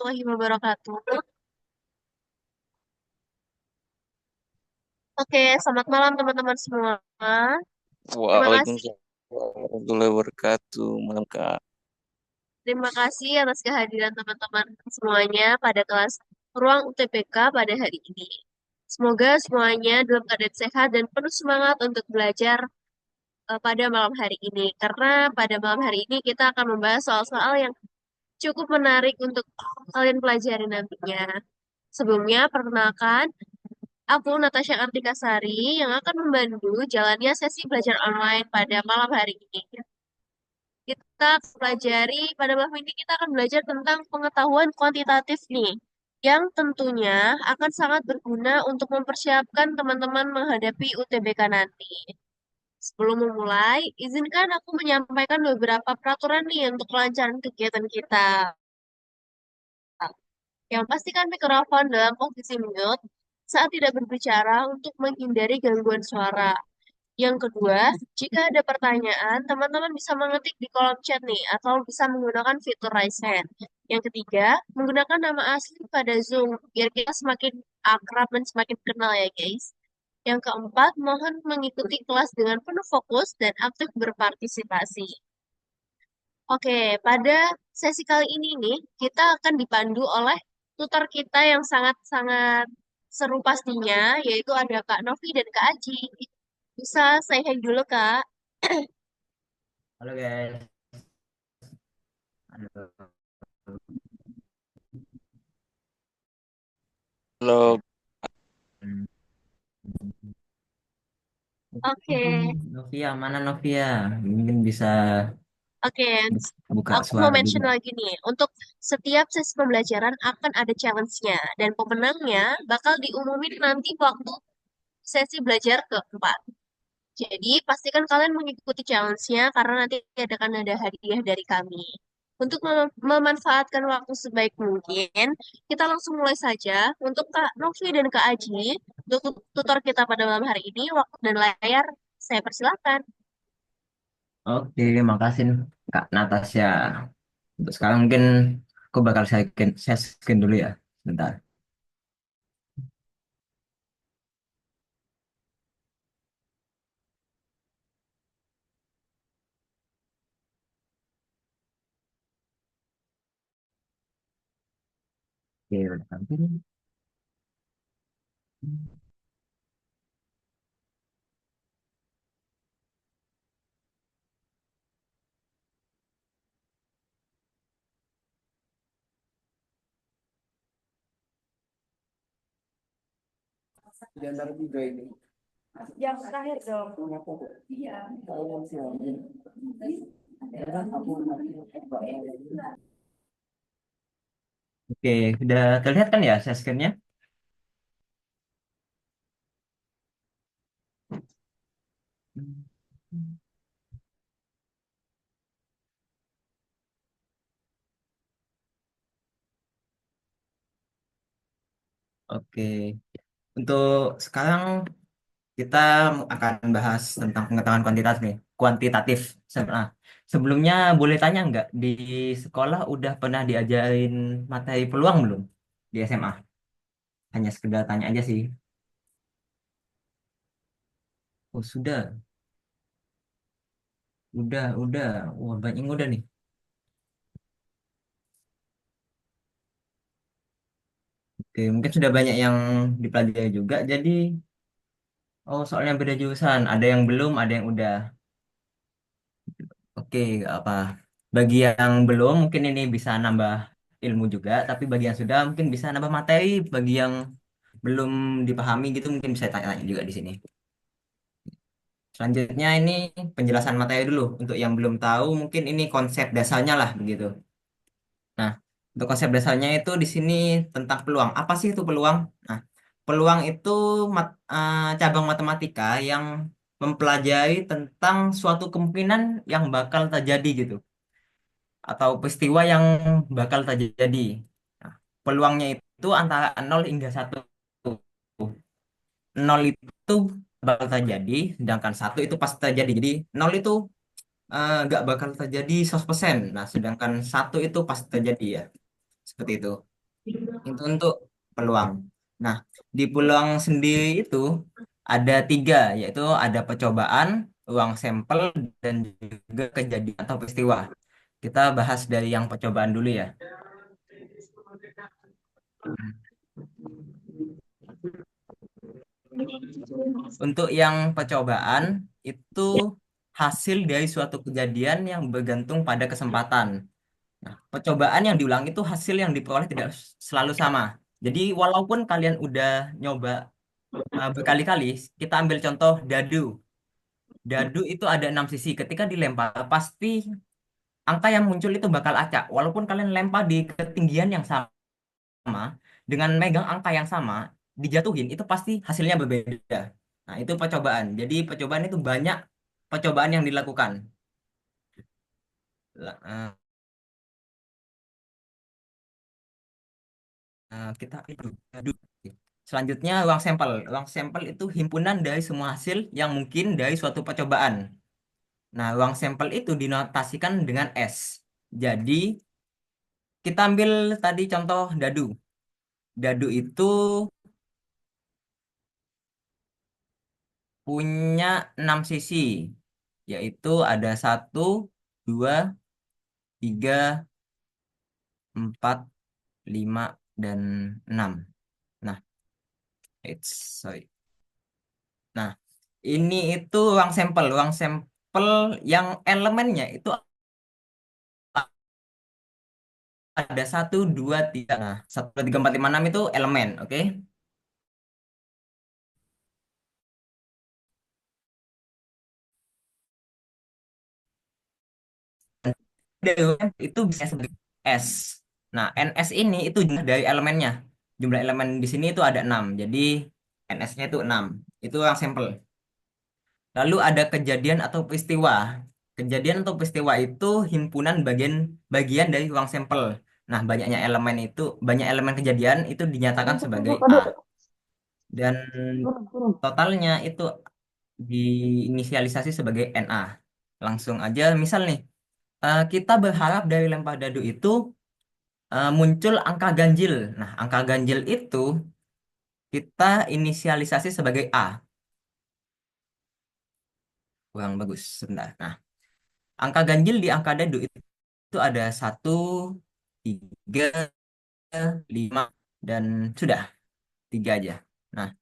warahmatullahi wabarakatuh. Oke, selamat malam teman-teman semua. Terima kasih, Waalaikumsalam warahmatullahi wabarakatuh. Malam Kak. terima kasih atas kehadiran teman-teman semuanya pada kelas Ruang UTBK pada hari ini. Semoga semuanya dalam keadaan sehat dan penuh semangat untuk belajar pada malam hari ini. Karena pada malam hari ini kita akan membahas soal-soal yang cukup menarik untuk kalian pelajari nantinya. Sebelumnya, perkenalkan, aku Natasha Kartika Sari yang akan membantu jalannya sesi belajar online pada malam hari ini. Kita pelajari pada malam ini kita akan belajar tentang pengetahuan kuantitatif nih, yang tentunya akan sangat berguna untuk mempersiapkan teman-teman menghadapi UTBK nanti. Sebelum memulai, izinkan aku menyampaikan beberapa peraturan nih untuk kelancaran kegiatan kita. Yang pastikan mikrofon dalam posisi mute saat tidak berbicara untuk menghindari gangguan suara. Yang kedua, jika ada pertanyaan, teman-teman bisa mengetik di kolom chat nih, atau bisa menggunakan fitur raise hand. Yang ketiga, menggunakan nama asli pada Zoom, biar kita semakin akrab dan semakin kenal ya guys. Yang keempat, mohon mengikuti kelas dengan penuh fokus dan aktif berpartisipasi. Oke, pada sesi kali ini nih, kita akan dipandu oleh tutor kita yang sangat-sangat seru pastinya, yaitu ada Kak Novi dan Kak Aji. Bisa saya hand dulu, Kak. Halo guys. Halo. Halo, Hmm. Oke, Novia, mana Novia? Mungkin bisa oke. buka Aku mau suara mention juga. lagi nih, untuk setiap sesi pembelajaran akan ada challenge-nya, dan pemenangnya bakal diumumin nanti waktu sesi belajar keempat. Jadi, pastikan kalian mengikuti challenge-nya karena nanti akan ada hadiah dari kami. Untuk memanfaatkan waktu sebaik mungkin, kita langsung mulai saja. Untuk Kak Novi dan Kak Aji, untuk tutor kita pada malam hari ini, waktu dan layar saya persilakan. Oke, makasih Kak Natasha. Untuk sekarang mungkin aku bakal saya scan dulu ya. Bentar. Oke, udah tampil. Jangan juga ini. Yang terakhir dong. Iya. Oke, udah terlihat kan ya saya scan-nya? Oke, untuk sekarang kita akan bahas tentang pengetahuan kuantitatif nih, kuantitatif. Nah, sebelumnya boleh tanya nggak di sekolah udah pernah diajarin materi peluang belum di SMA? Hanya sekedar tanya aja sih. Oh sudah, udah. Wah banyak yang udah nih. Oke, mungkin sudah banyak yang dipelajari juga. Jadi, oh soalnya beda jurusan. Ada yang belum, ada yang udah. Oke, nggak apa. Bagi yang belum, mungkin ini bisa nambah ilmu juga. Tapi bagi yang sudah, mungkin bisa nambah materi. Bagi yang belum dipahami gitu mungkin bisa tanya-tanya juga di sini. Selanjutnya ini penjelasan materi dulu. Untuk yang belum tahu mungkin ini konsep dasarnya lah begitu. Nah, untuk konsep dasarnya itu di sini tentang peluang. Apa sih itu peluang? Nah, peluang itu cabang matematika yang mempelajari tentang suatu kemungkinan yang bakal terjadi gitu atau peristiwa yang bakal terjadi. Nah, peluangnya itu antara 0 hingga 1. Nol itu bakal terjadi, sedangkan 1 itu pasti terjadi. Jadi 0 itu nggak bakal terjadi 100%. Nah, sedangkan 1 itu pasti terjadi ya. Seperti itu. Itu untuk peluang. Nah, di peluang sendiri itu ada tiga, yaitu ada percobaan, ruang sampel, dan juga kejadian atau peristiwa. Kita bahas dari yang percobaan dulu ya. Untuk yang percobaan itu hasil dari suatu kejadian yang bergantung pada kesempatan. Nah, percobaan yang diulang itu hasil yang diperoleh tidak selalu sama. Jadi walaupun kalian udah nyoba berkali-kali, kita ambil contoh dadu. Dadu itu ada 6 sisi. Ketika dilempar, pasti angka yang muncul itu bakal acak. Walaupun kalian lempar di ketinggian yang sama, dengan megang angka yang sama, dijatuhin, itu pasti hasilnya berbeda. Nah, itu percobaan. Jadi percobaan itu banyak percobaan yang dilakukan. La- eh, kita itu dadu. Selanjutnya ruang sampel. Ruang sampel itu himpunan dari semua hasil yang mungkin dari suatu percobaan. Nah, ruang sampel itu dinotasikan dengan S. Jadi, kita ambil tadi contoh dadu. Dadu itu punya 6 sisi, yaitu ada 1, 2, 3, 4, 5, dan 6. Nah, sorry. Nah, ini itu ruang sampel. Ruang sampel yang elemennya itu ada 1, 2, 3. Nah, 1, 2, 3, 4, 5, 6 itu elemen, oke? Itu bisa sebagai S. Nah, NS ini itu jumlah dari elemennya. Jumlah elemen di sini itu ada 6. Jadi NS-nya itu 6. Itu yang sampel. Lalu ada kejadian atau peristiwa. Kejadian atau peristiwa itu himpunan bagian dari ruang sampel. Nah, banyak elemen kejadian itu dinyatakan sebagai A. Dan totalnya itu diinisialisasi sebagai NA. Langsung aja, misal nih, kita berharap dari lempar dadu itu muncul angka ganjil. Nah, angka ganjil itu kita inisialisasi sebagai A. Kurang bagus, sebentar. Nah, angka ganjil di angka dadu itu ada 1, 3, 5, dan sudah 3 aja. Nah,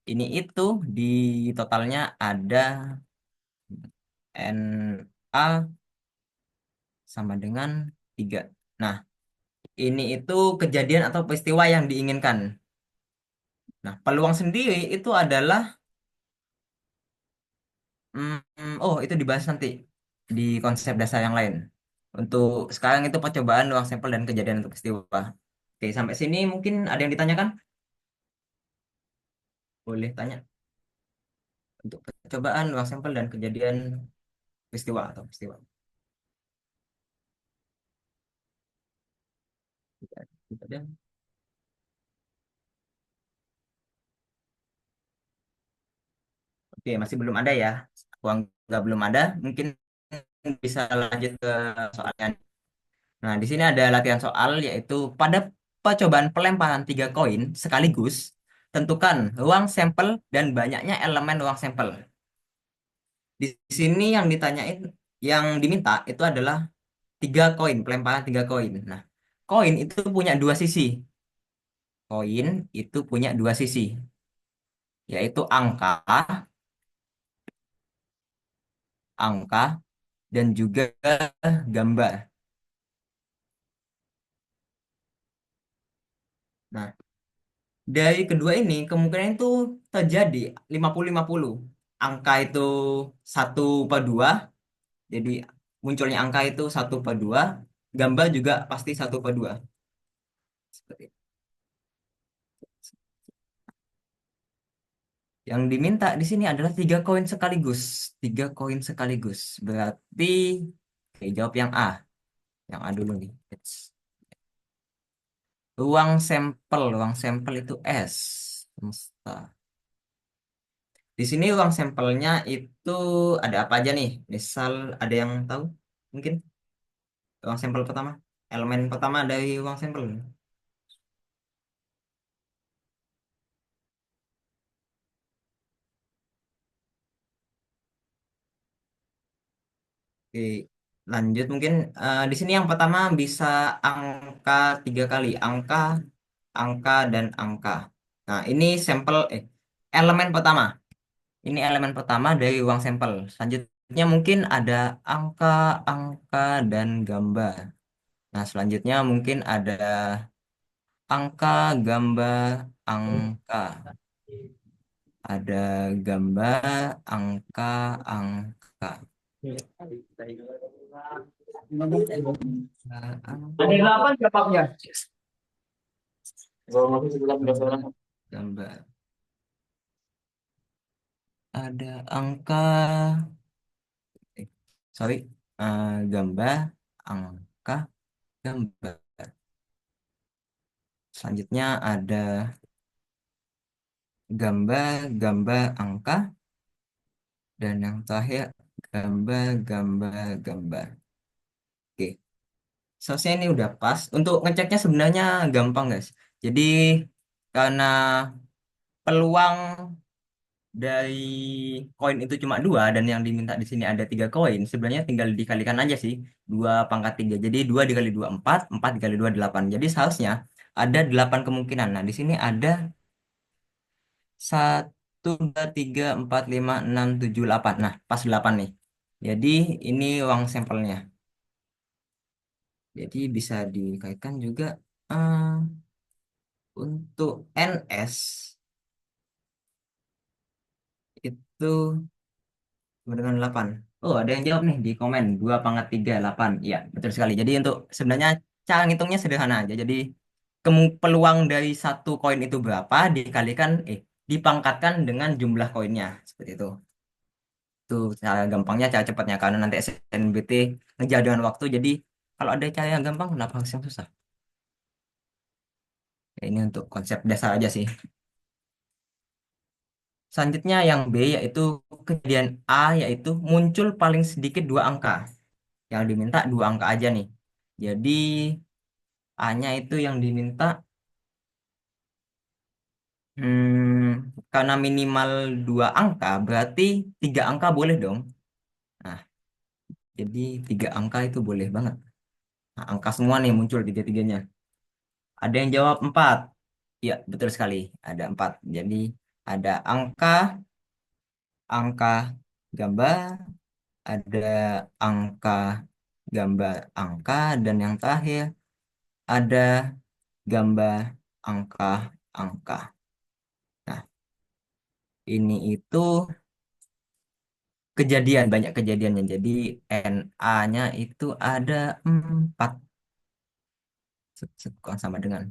ini itu di totalnya ada NA sama dengan 3. Nah, ini itu kejadian atau peristiwa yang diinginkan. Nah, peluang sendiri itu adalah oh, itu dibahas nanti di konsep dasar yang lain. Untuk sekarang itu percobaan, ruang sampel, dan kejadian untuk peristiwa. Oke, sampai sini mungkin ada yang ditanyakan? Boleh tanya. Untuk percobaan, ruang sampel, dan kejadian peristiwa atau peristiwa. Gitu aja. Oke, masih belum ada ya. Uang nggak belum ada, mungkin bisa lanjut ke soalnya. Nah, di sini ada latihan soal yaitu pada percobaan pelemparan 3 koin sekaligus, tentukan ruang sampel dan banyaknya elemen ruang sampel. Di sini yang diminta itu adalah 3 koin, pelemparan 3 koin. Nah, koin itu punya 2 sisi. Koin itu punya 2 sisi, yaitu angka, dan juga gambar. Nah, dari kedua ini kemungkinan itu terjadi 50-50. Angka itu 1/2, jadi munculnya angka itu 1/2, gambar juga pasti 1/2. Seperti itu. Yang diminta di sini adalah 3 koin sekaligus. 3 koin sekaligus. Berarti, oke, jawab yang A. Yang A dulu nih. Ruang sampel itu S. Semesta. Di sini ruang sampelnya itu ada apa aja nih? Misal ada yang tahu? Mungkin ruang sampel pertama. Elemen pertama dari ruang sampel. Oke, lanjut mungkin di sini yang pertama bisa angka 3 kali, angka dan angka. Nah, ini elemen pertama. Ini elemen pertama dari uang sampel. Selanjutnya mungkin ada angka, angka dan gambar. Nah, selanjutnya mungkin ada angka, gambar, angka. Ada gambar, angka, angka. Ada 8 jawabnya. Gambar. Ada angka, sorry, gambar, angka, gambar. Selanjutnya ada gambar, gambar, angka, dan yang terakhir gambar, gambar, gambar. Oke, selesai ini udah pas. Untuk ngeceknya sebenarnya gampang guys. Jadi karena peluang dari koin itu cuma dua dan yang diminta di sini ada 3 koin, sebenarnya tinggal dikalikan aja sih, 2 pangkat 3. Jadi 2 dikali 2 4, 4 dikali 2 8. Jadi seharusnya ada 8 kemungkinan. Nah, di sini ada 1, 2, 3, 4, 5, 6, 7, 8. Nah, pas 8 nih. Jadi ini uang sampelnya. Jadi bisa dikaitkan juga eh, untuk NS itu sama dengan 8. Oh, ada yang jawab nih di komen. 2 pangkat 3, 8. Iya, betul sekali. Jadi untuk sebenarnya cara ngitungnya sederhana aja. Jadi peluang dari satu koin itu berapa dikalikan, dipangkatkan dengan jumlah koinnya. Seperti itu. Itu cara gampangnya, cara cepatnya. Karena nanti SNBT ngejar dengan waktu. Jadi kalau ada cara yang gampang, kenapa harus yang susah? Ya, ini untuk konsep dasar aja sih. Selanjutnya yang B yaitu kejadian A yaitu muncul paling sedikit 2 angka. Yang diminta 2 angka aja nih. Jadi A-nya itu yang diminta karena minimal 2 angka berarti 3 angka boleh dong. Nah, jadi 3 angka itu boleh banget. Nah, angka semua nih muncul tiga-tiganya. Ada yang jawab 4. Ya, betul sekali. Ada 4. Jadi ada angka, angka gambar, ada angka gambar angka, dan yang terakhir ada gambar angka angka. Nah, ini itu kejadian, banyak kejadiannya. Jadi NA-nya itu ada 4. Sama dengan.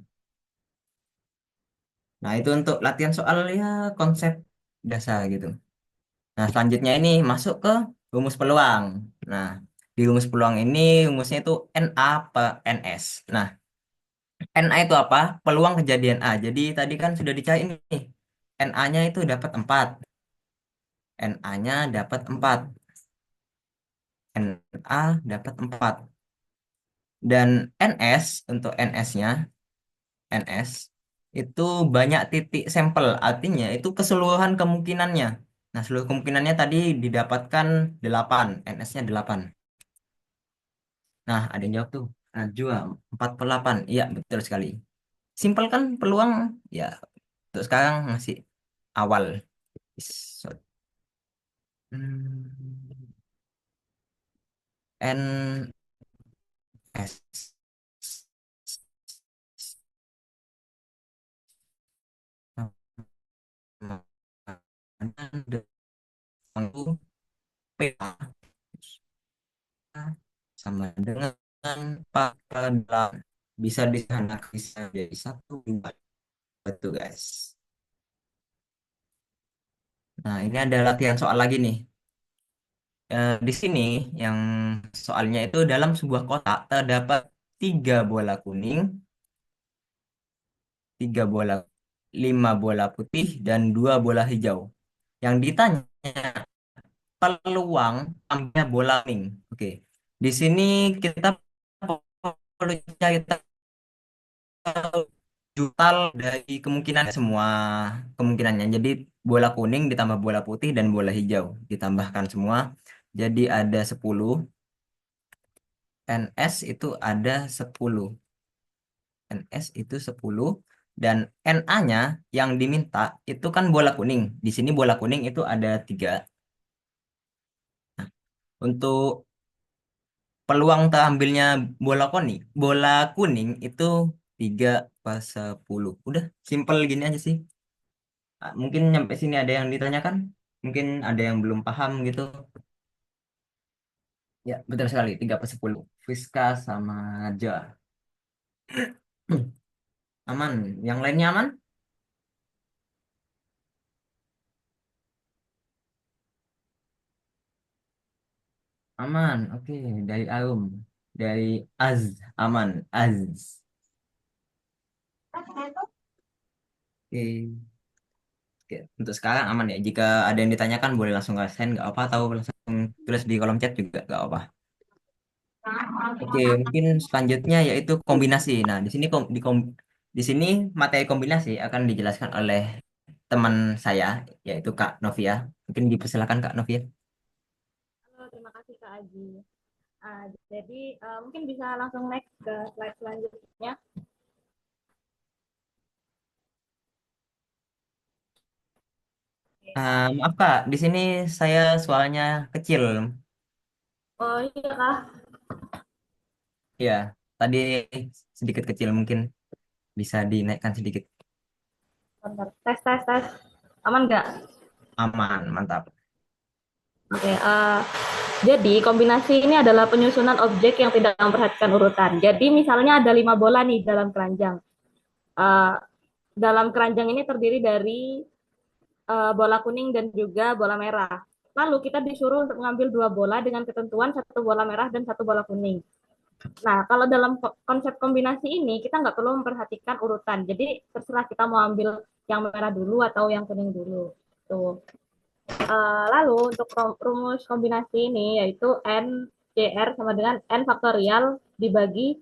Nah, itu untuk latihan soal ya konsep dasar gitu. Nah, selanjutnya ini masuk ke rumus peluang. Nah, di rumus peluang ini rumusnya itu NA per NS. Nah, NA itu apa? Peluang kejadian A. Jadi tadi kan sudah dicari ini. NA-nya itu dapat 4. NA-nya dapat 4. NA dapat 4. Dan NS, untuk NS-nya, NS, itu banyak titik sampel. Artinya itu keseluruhan kemungkinannya. Nah, seluruh kemungkinannya tadi didapatkan 8. NS-nya 8. Nah, ada yang jawab tuh. Najwa, 4/8. Iya, betul sekali. Simpel kan peluang? Ya, untuk sekarang masih awal. So, hmm, N S sama dengan P sama dengan 4/8. Bisa disana bisa jadi 1, 2. Betul, guys. Nah, ini ada latihan soal lagi nih. Di sini yang soalnya itu dalam sebuah kotak terdapat 3 bola kuning, 3 bola, 5 bola putih, dan 2 bola hijau. Yang ditanya peluang ambilnya bola kuning. Oke, di sini kita perlu cari tahu total dari kemungkinan semua kemungkinannya. Jadi bola kuning ditambah bola putih dan bola hijau ditambahkan semua. Jadi ada 10. NS itu ada 10. NS itu 10 dan NA-nya yang diminta itu kan bola kuning. Di sini bola kuning itu ada 3. Untuk peluang terambilnya bola kuning itu 3/10. Udah, simple gini aja sih. Mungkin nyampe sini ada yang ditanyakan, mungkin ada yang belum paham gitu. Ya, betul sekali, 3/10. Friska sama Ja. Aman. Yang lainnya aman? Aman. Oke, dari Arum. Dari Az. Aman. Az. Oke. Oke, untuk sekarang aman ya. Jika ada yang ditanyakan boleh langsung rasain nggak apa atau langsung tulis di kolom chat juga nggak apa. Oke, mungkin selanjutnya yaitu kombinasi. Nah, di sini materi kombinasi akan dijelaskan oleh teman saya yaitu Kak Novia. Mungkin dipersilakan Kak Novia. Halo, terima kasih Kak Aji. Jadi mungkin bisa langsung next ke slide selanjutnya. Maaf Kak, di sini saya suaranya kecil. Oh iya Kak, Ya, tadi sedikit kecil mungkin bisa dinaikkan sedikit. bentar. Tes. Aman nggak? Aman, mantap. Oke, jadi kombinasi ini adalah penyusunan objek yang tidak memperhatikan urutan. Jadi misalnya ada 5 bola nih dalam keranjang. Eh, Dalam keranjang ini terdiri dari bola kuning dan juga bola merah. Lalu kita disuruh untuk mengambil 2 bola dengan ketentuan 1 bola merah dan 1 bola kuning. Nah, kalau dalam konsep kombinasi ini, kita nggak perlu memperhatikan urutan. Jadi, terserah kita mau ambil yang merah dulu atau yang kuning dulu. Tuh. Lalu, untuk rumus kombinasi ini, yaitu N CR sama dengan N faktorial dibagi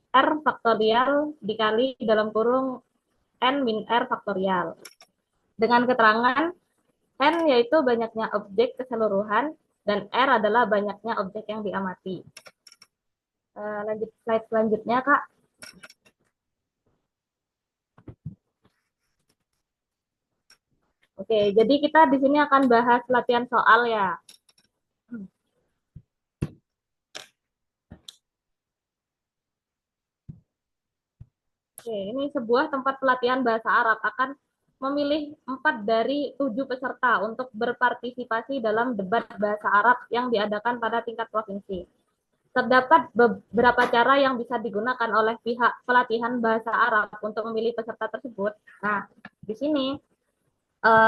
R faktorial dikali dalam kurung N min R faktorial. Dengan keterangan N yaitu banyaknya objek keseluruhan, dan R adalah banyaknya objek yang diamati. Lanjut slide selanjutnya, Kak. Oke, jadi kita di sini akan bahas latihan soal ya. Oke, ini sebuah tempat pelatihan bahasa Arab akan memilih 4 dari 7 peserta untuk berpartisipasi dalam debat bahasa Arab yang diadakan pada tingkat provinsi. Terdapat beberapa cara yang bisa digunakan oleh pihak pelatihan bahasa Arab untuk memilih peserta tersebut. Nah, di sini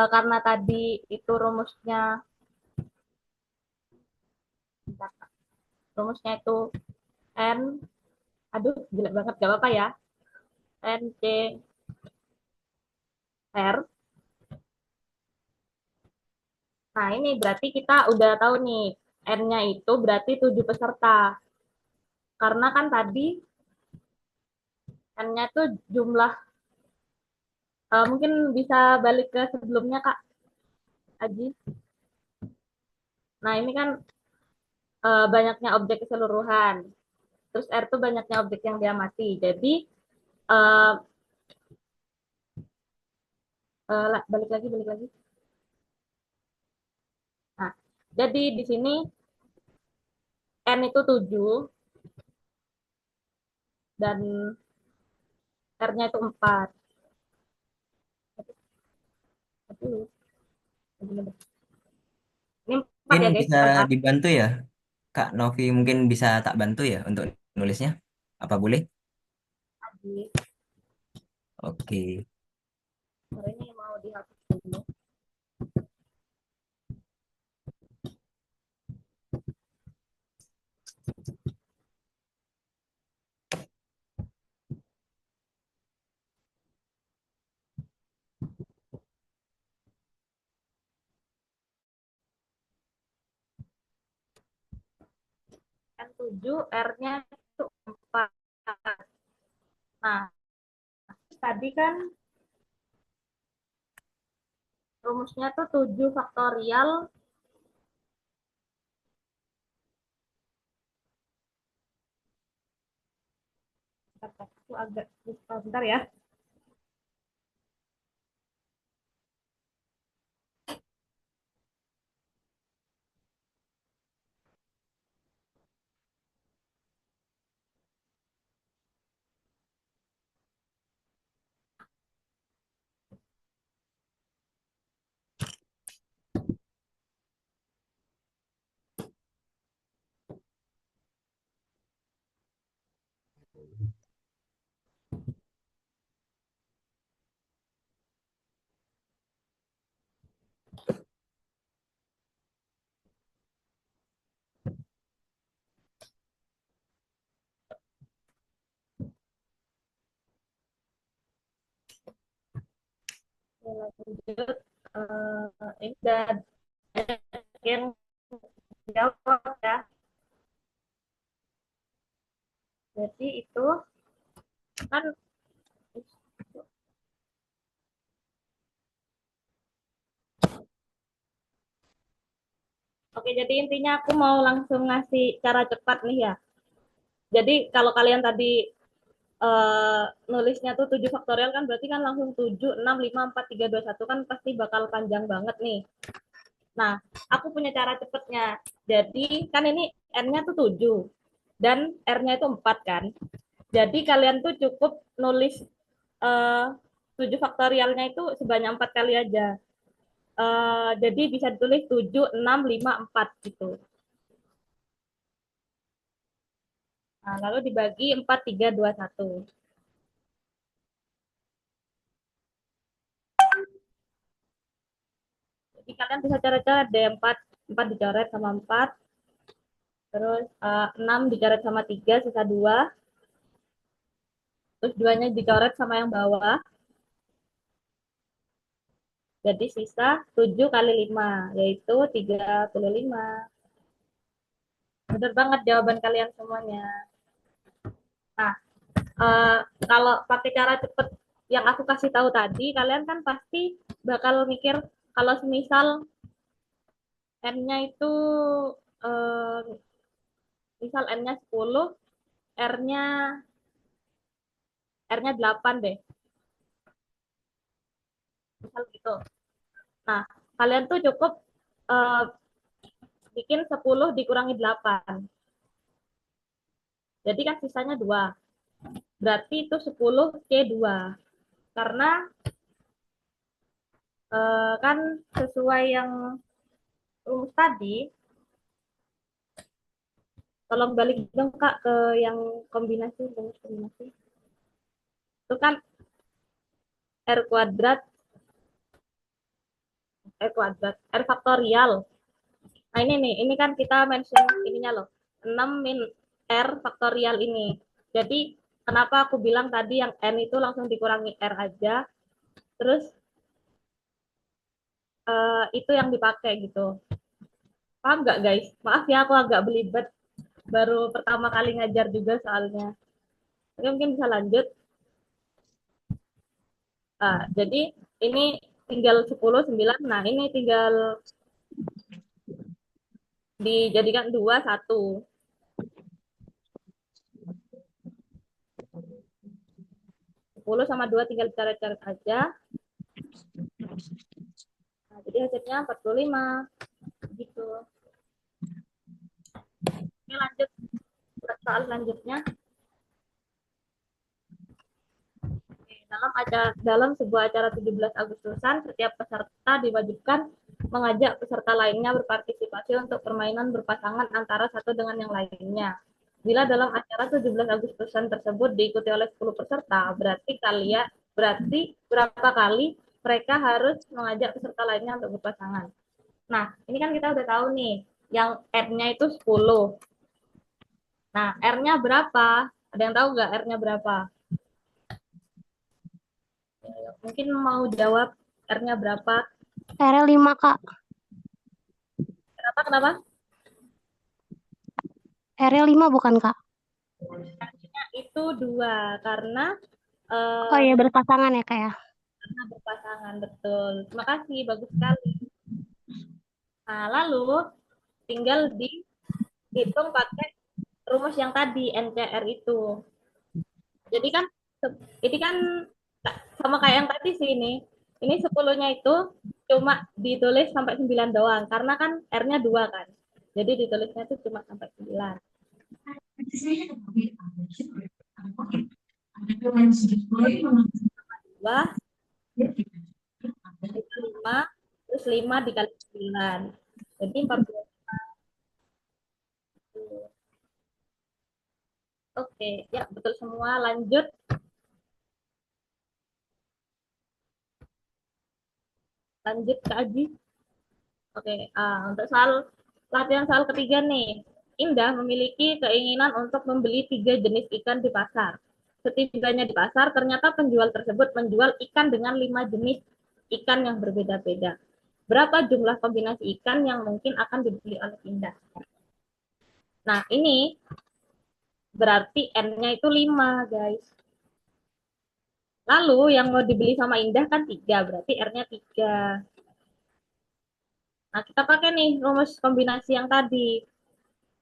karena tadi itu rumusnya itu N, aduh jelek banget, gak apa-apa ya, N, C, R. Nah, ini berarti kita udah tahu nih, N-nya itu berarti 7 peserta. Karena kan tadi N-nya itu jumlah, mungkin bisa balik ke sebelumnya, Kak Aji. Nah, ini kan banyaknya objek keseluruhan. Terus R itu banyaknya objek yang diamati. Jadi, uh, balik lagi. Nah, jadi di sini N itu 7 dan R-nya itu 4. Ini 4 Mungkin ya guys, bisa bukan R. dibantu ya, Kak Novi mungkin bisa tak bantu ya untuk nulisnya. Apa boleh? Oke. Ini mau dihapus dulu. N7, R-nya itu 4. Nah, tadi kan rumusnya tuh 7 faktorial agak sebentar ya. Lanjut, ini udah yang jawab ya. Jadi itu kan oke, jadi intinya aku mau langsung ngasih cara cepat nih ya. Jadi kalau kalian tadi nulisnya tuh 7 faktorial kan berarti kan langsung 7, 6, 5, 4, 3, 2, 1 kan pasti bakal panjang banget nih. Nah, aku punya cara cepatnya. Jadi kan ini N-nya tuh 7 dan R-nya itu 4 kan. Jadi kalian tuh cukup nulis 7 faktorialnya itu sebanyak 4 kali aja. Jadi bisa ditulis 7, 6, 5, 4 gitu. Nah, lalu dibagi 4, 3, 2, 1. Jadi kalian bisa coret-coret deh 4 dicoret sama 4. Terus 6 dicoret sama 3, sisa 2. Terus 2-nya dicoret sama yang bawah. Jadi sisa 7 kali 5, yaitu 35. Benar banget jawaban kalian semuanya. Nah, uh, kalau pakai cara cepet yang aku kasih tahu tadi, kalian kan pasti bakal mikir kalau semisal N-nya itu uh, misal N-nya 10, R-nya R-nya 8 deh. Misal gitu. Nah, kalian tuh cukup uh, bikin 10 dikurangi 8. Jadi kan sisanya 2. Berarti itu 10 C2. Karena kan sesuai yang rumus tadi, tolong balik dong Kak ke yang kombinasi, rumus kombinasi. Itu kan R kuadrat, R faktorial. Nah ini nih, ini kan kita mention ininya loh, 6 min R faktorial ini. Jadi kenapa aku bilang tadi yang N itu langsung dikurangi R aja, terus itu yang dipakai gitu. Paham nggak guys? Maaf ya aku agak belibet, baru pertama kali ngajar juga soalnya. Oke, mungkin bisa lanjut. Jadi ini tinggal 10, 9. Nah, ini tinggal dijadikan 2, 1. 10 sama 2 tinggal coret-coret aja. Nah, jadi hasilnya 45. Gitu. Oke, lanjut. Soal selanjutnya. Dalam sebuah acara 17 Agustusan, setiap peserta diwajibkan mengajak peserta lainnya berpartisipasi untuk permainan berpasangan antara satu dengan yang lainnya. Bila dalam acara 17 Agustusan tersebut diikuti oleh 10 peserta, berarti berapa kali mereka harus mengajak peserta lainnya untuk berpasangan. Nah, ini kan kita udah tahu nih, yang R-nya itu 10. Nah, R-nya berapa? Ada yang tahu nggak R-nya berapa? Mungkin mau jawab R-nya berapa? R 5 Kak. Kenapa? R 5 bukan Kak? R-nya itu 2 karena Oh iya berpasangan ya Kak ya. karena berpasangan, betul. Terima kasih, bagus sekali. Nah, lalu tinggal dihitung pakai rumus yang tadi NCR itu. Jadi kan Ini kan sama kayak yang tadi sih ini. Ini 10-nya itu cuma ditulis sampai 9 doang. Karena kan R-nya 2 kan. Jadi ditulisnya itu cuma sampai 9. Dua, 5, terus 5 dikali 9. Jadi 14. Oke, ya betul semua. Lanjut. Lanjut ke Aji. Oke, untuk latihan soal ketiga nih. Indah memiliki keinginan untuk membeli 3 jenis ikan di pasar. Setibanya di pasar, ternyata penjual tersebut menjual ikan dengan 5 jenis ikan yang berbeda-beda. Berapa jumlah kombinasi ikan yang mungkin akan dibeli oleh Indah? Nah, ini berarti N-nya itu 5, guys. Lalu yang mau dibeli sama Indah kan 3, berarti R-nya 3. Nah, kita pakai nih rumus kombinasi yang tadi.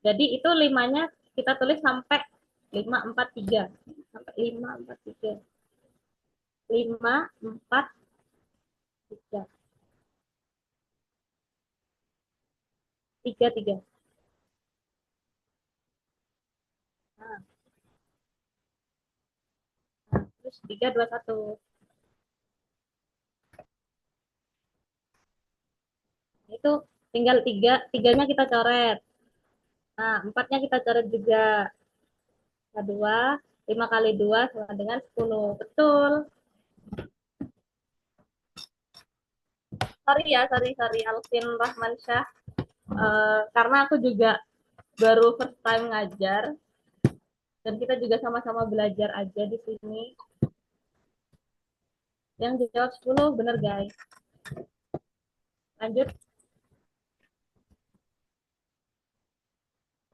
Jadi itu 5-nya kita tulis sampai 5, 4, 3. Sampai 5, 4, 3. 5, 4, 3. 3, 3. Nah, terus 3, 2, 1. Itu tinggal 3, 3-nya kita coret. Nah, 4-nya kita coret juga. 2, 5 kali 2 sama dengan 10. Betul. Sorry, Alvin Rahmansyah. Karena aku juga baru first time ngajar. Dan kita juga sama-sama belajar aja di sini. Yang dijawab 10 bener, guys. Lanjut.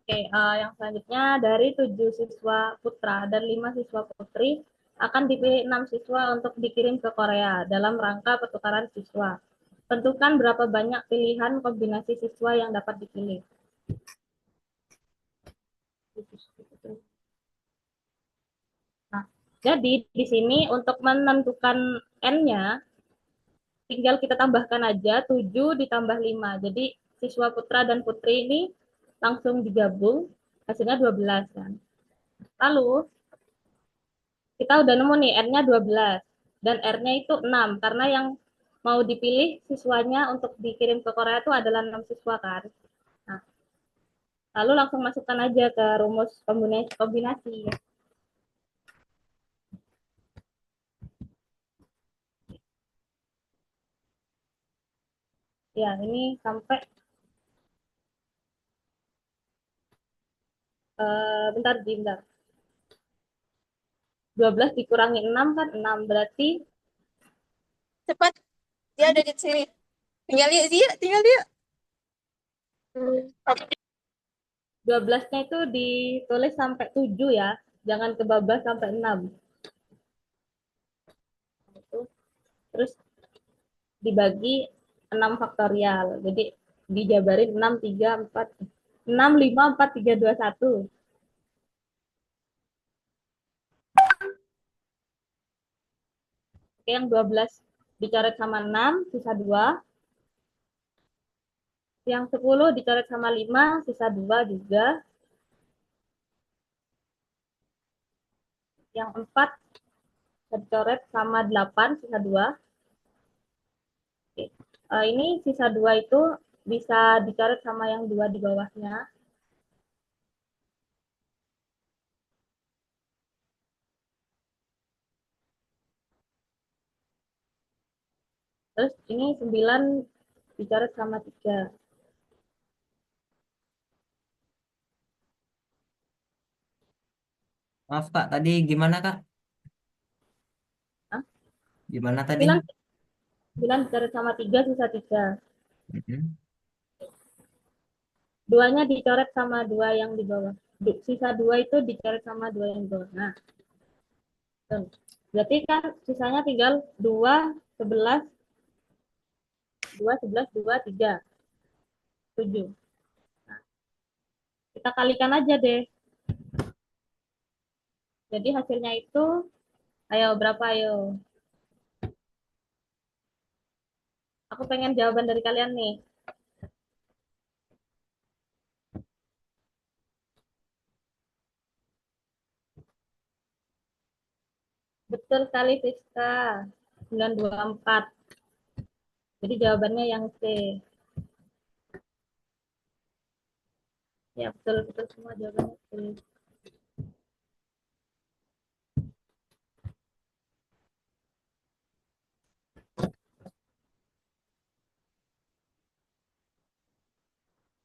Oke, yang selanjutnya dari 7 siswa putra dan 5 siswa putri akan dipilih 6 siswa untuk dikirim ke Korea dalam rangka pertukaran siswa. Tentukan berapa banyak pilihan kombinasi siswa yang dapat dipilih. Nah, jadi di sini untuk menentukan N-nya tinggal kita tambahkan aja 7 ditambah 5. Jadi siswa putra dan putri ini langsung digabung, hasilnya 12 kan. Lalu kita udah nemu nih R-nya 12 dan R-nya itu 6 karena yang mau dipilih siswanya untuk dikirim ke Korea itu adalah 6 siswa kan. Nah, lalu langsung masukkan aja ke rumus kombinasi. Ya, ini sampai bentar. 12 dikurangi 6 kan 6 berarti Cepat, dia ada di sini. Tinggal dia. 12-nya itu ditulis sampai 7 ya. Jangan kebablas sampai 6. Terus dibagi 6 faktorial. Jadi dijabarin 6, 3, 4, 6, 5, 4, 3, 2, 1. Oke, yang 12 dicoret sama 6, sisa 2. Yang 10 dicoret sama 5, sisa 2 juga. Yang 4 dicoret sama 8, sisa 2. Oke. Ini sisa 2 itu bisa dicoret sama yang 2 di bawahnya. Terus ini 9 dicoret sama 3. Maaf Kak, tadi gimana Kak? Hah? Gimana tadi? 9, 9 dicoret sama 3, sisa 3. Mm-mm. 2-nya dicoret sama 2 yang di bawah. Sisa 2 itu dicoret sama 2 yang di bawah. Nah, berarti kan sisanya tinggal 2, 11, 2, 11, 2, 3, 7. Nah, kita kalikan aja deh. Jadi hasilnya itu Ayo, berapa ayo? Aku pengen jawaban dari kalian nih. Betul sekali, Fiska. 924. Jadi jawabannya yang C. Ya, betul-betul semua jawabannya C.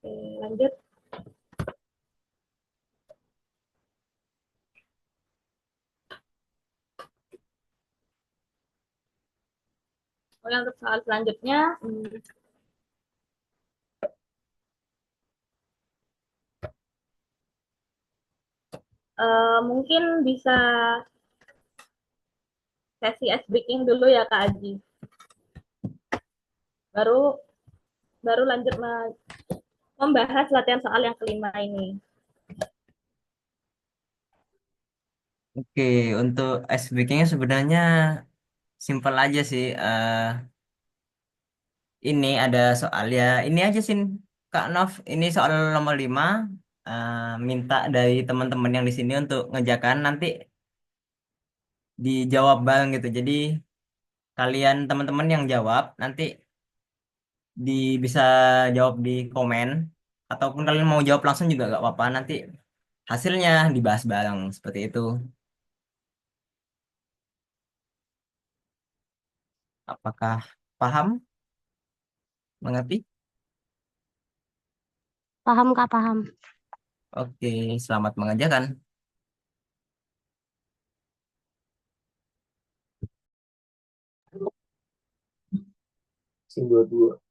Oke, lanjut. Oke, untuk soal selanjutnya, mungkin bisa sesi ice breaking dulu ya Kak Aji. Baru baru lanjut membahas latihan soal yang kelima ini. Oke, untuk ice breakingnya sebenarnya simpel aja sih. Ini ada soal ya, ini aja sih Kak Nov. Ini soal nomor 5. Minta dari teman-teman yang di sini untuk ngejakan nanti dijawab bareng gitu. Jadi kalian teman-teman yang jawab nanti bisa jawab di komen ataupun kalian mau jawab langsung juga gak apa-apa. Nanti hasilnya dibahas bareng seperti itu. Apakah paham? Mengerti? Paham Kak, paham. Oke, selamat mengerjakan. Sing dua-dua.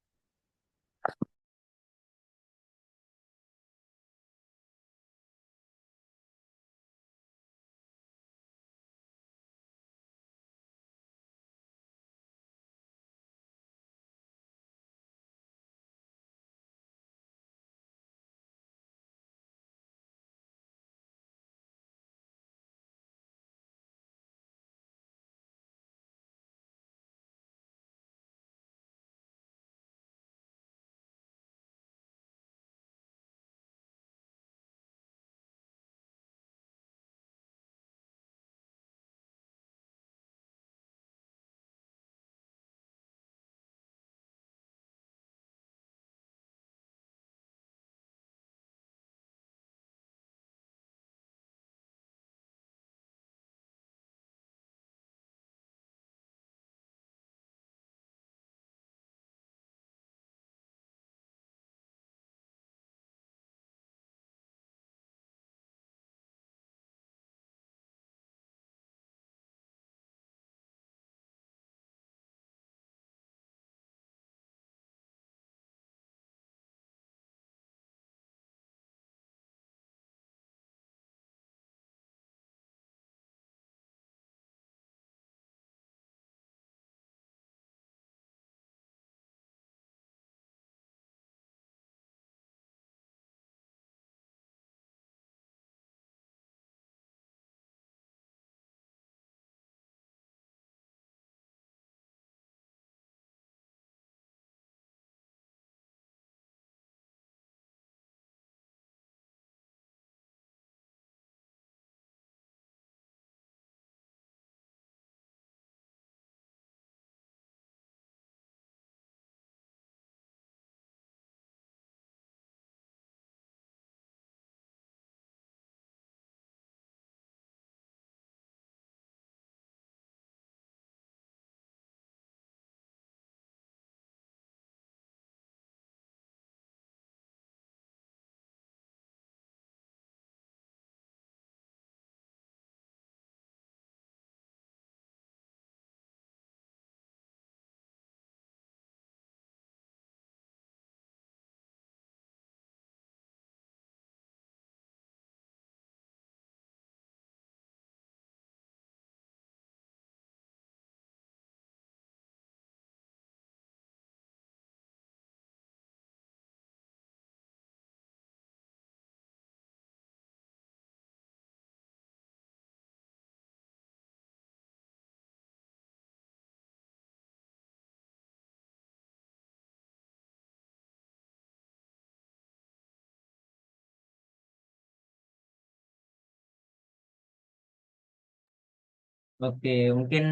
Oke, mungkin